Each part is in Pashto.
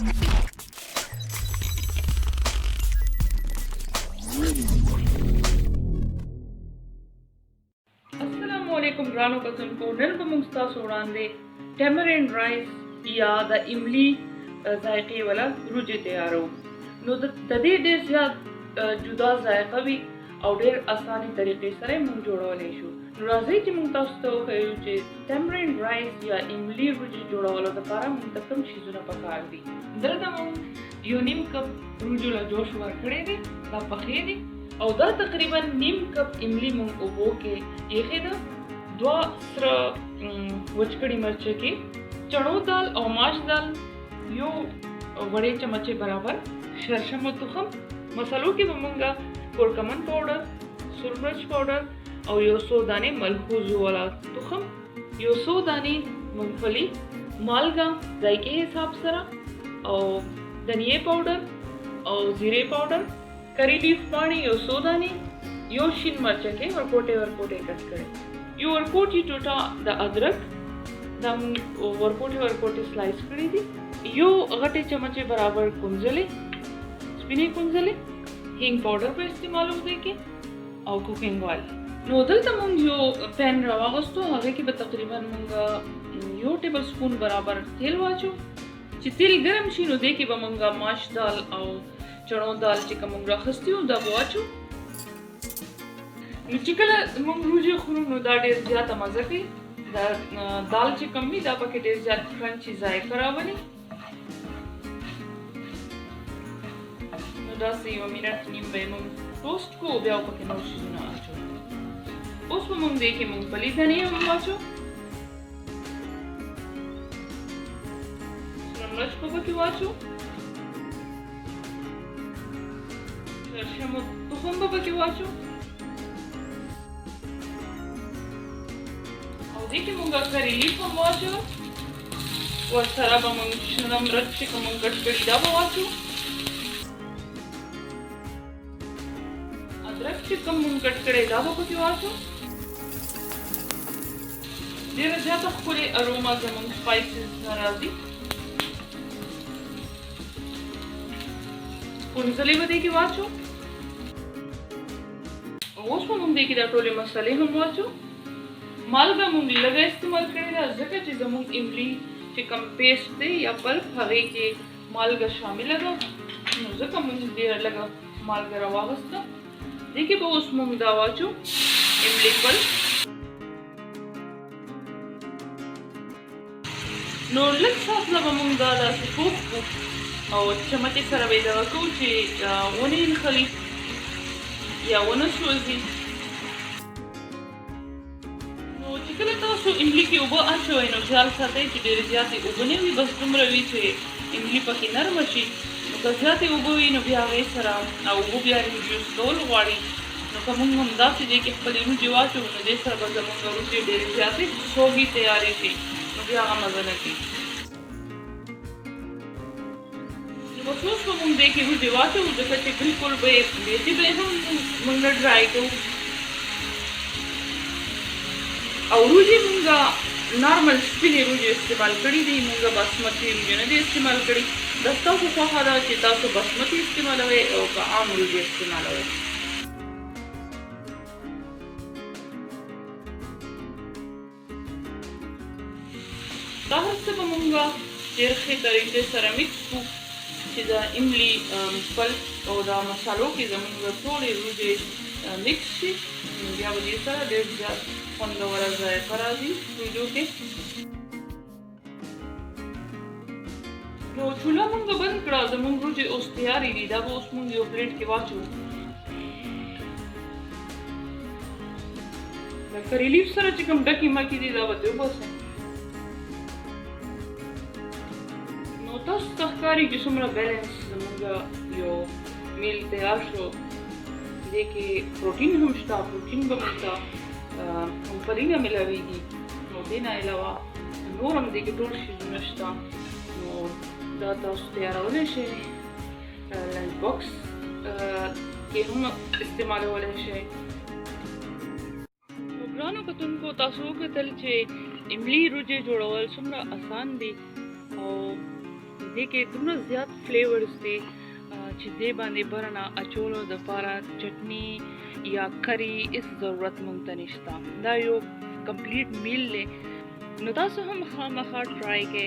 السلام علیکم ګرانو کتونکو. نن به موږ ستاسو وړاندې ټیمرینډ رایس یا د املی ذایقې والا روجې تیارو. نو د دې ډېر زیات جدا ذایقه وي او ډېر اسانه طریقې سره موږ جوړولی شو. نو راځئ چې موږ تاسو ته وښیو چې ټیمرینډ رایس یا املی روجې جوړولو لپاره موږ ته کوم شیزونه پکار دي. دلته موږ یو نیم کپ روجو له جوش ورکړی دی، دا پخې دي او دا تقریبا نیم کپ املی موږ اوبو کې ایښې ده. 2 سره وچکړي مرچ کې چڼو دال او ماش دال، یو وړې چمچې برابر شړشم او تخم. مسالو کې به موږ کورکمن پاوډر، سور مرچ پاوډر او یو څو دانې ملحوظ والا تخم، یو څو دانې مونږفلی، مالګه ذایقې حساب سره او دھنیې پاوډر او زیرې پاوډر، کری لیف پاڼې یو څو دانې، یو شین مرچ کې ورکوټې کټ کړي، یو ورکوټي ټوټه د ادرک دا ورکوټې سلایس کړي دي، یو غټې چمچې برابر کونځلې، سپینې کونځلې، هینګ پاوډر په استعمالو دی کې او کوکینګ آیل. نو دلته مونږ یو پین راواغستو، هغه کې به تقریبا مونږ یو ټیبل سپون برابر تیل واچو. چې تیل ګرم شي نو دې کې به مونږ ماش دال او چڼو دال چې کوم مونږ راخستی وو دا به واچو. نو چې کله مونږ روجې خورو نو دا ډېر زیاته مزه کوي. دا دال چې کم وي دا پکې ډېر زیات کرنچي ذایقه راولي. نو داسې یو منټ نیم به یې مونږ ټوسټ کړو، بیا به پکې نور شیزونه اچو. اوس به مونږ دې کې مونږفلي دانې هم واچو، سره مرچ به پکې واچو، شړشم تخم به پکې واچو او دې کې مونږ کری لیف هم واچو. ورسره به مونږ شنه مرچ چې کوم مونږ کټ کړي دا به واچو. ادرک چې کوم مونږ کټ کړی دا به پکې واچو. ډېره زیاته ښکلې اروما زموږ سپایسز نه راځي. کونځلې به دې کې واچو. اوس به مونږ دې کې دا ټولې مسالې هم واچو. مالګه مونږ لږه استعمال کړې ده ځکه چې زموږ املی چې کوم پیسټ دی یا پلپ هغې کې مالګه شامله ده، نو ځکه مونږ ډېره لږه مالګه راواغسته. دې کې به اوس مونږ دا واچو املی پلپ. نو لږ ساعت به مونږ دا داسې پوخ کړو او چمچې سره به یې دغه کوو چې ونه نښلي یا ونه سوځي. نو چې کله تاسو املی کې اوبه اچوئ نو خیال ساتئ چې ډېرې زیاتې اوبه نه وي، بس دومره وي چې املی پکې نرمه شي. نو که زیاتې اوبه وي نو بیا هغې سره او اوبه بیا ریډیوس کول غواړي. نو که مونږ همداسې دې کې خپلې روجې واچوو نو دې سره به زمونږ روجې ډېرې زیاتې سوږي تیارې شي، نو بیا هغه مزه نه کوي. نو بس اوس به مونږ دې کې روجې واچوو ځکه چې بلکل به یې بیخي به یې هم مونږ نه ډرای کوو. او روجې مونږ نارمل سپینې روجې استعمال کړي دي، مونږ باسمتي روجې نه دي استعمال کړي. دا ستاسو خوښه ده چې تاسو باسمتي استعمالوئ او که عام روجې استعمالوئ. دا هر څه به مونږ ډېر ښې طریقې سره مکس کړو چې د املی پلپ او دا مسالو کې زموږ ټولې روجې مکس شي. بیا به دې سره ډېر زیات خوندوره ذایقه راځي روجو کې. نو چوله مونږ بند کړه، زموږ روجې اوس تیارې دي. دا به اوس مونږ یو پلیټ کې واچوو. د کری لیف سره چې کوم ډکې مکې دي دا به ترې وباسئ. نو تاسو ته ښکاري چې څومره بیلنس زموږ یو میل تیار شو. دې کې پروټین هم شته، پروټین به موږ ته مونږفلي نه میلاویږي. نو دې نه علاوه نور هم دې کې ټول شیزونه شته. نو دا تاسو تیارولی شئ، لنچ باکس کې هم استعمالولی شئ. نو ګرانو کتونکو تاسو وکتل چې املی روجې جوړول څومره اسان دي او دې کې دومره زیات فلیورز دي چې دې باندې برنا اچولو د لپاره چټني یا کری هیڅ ضرورت مونږ ته نشته. دا یو کمپلیټ میل دی. نو تاسو هم خامخا ټرای کړئ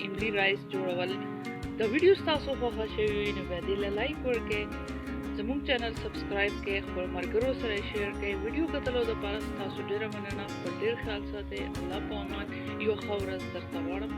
املی رایس جوړول. د ویډیو تاسو خوښه شوی وي نو بیا دې له لایک ورکړئ، زموږ چینل سبسکرایب کړئ، خپل ملګرو سره شیر کړئ. ویډیو کتلو دپاره تاسو ډېره مننه. خپل ډېر خیال ساتئ. الله په امان. یو ښه ورځ درته غواړم.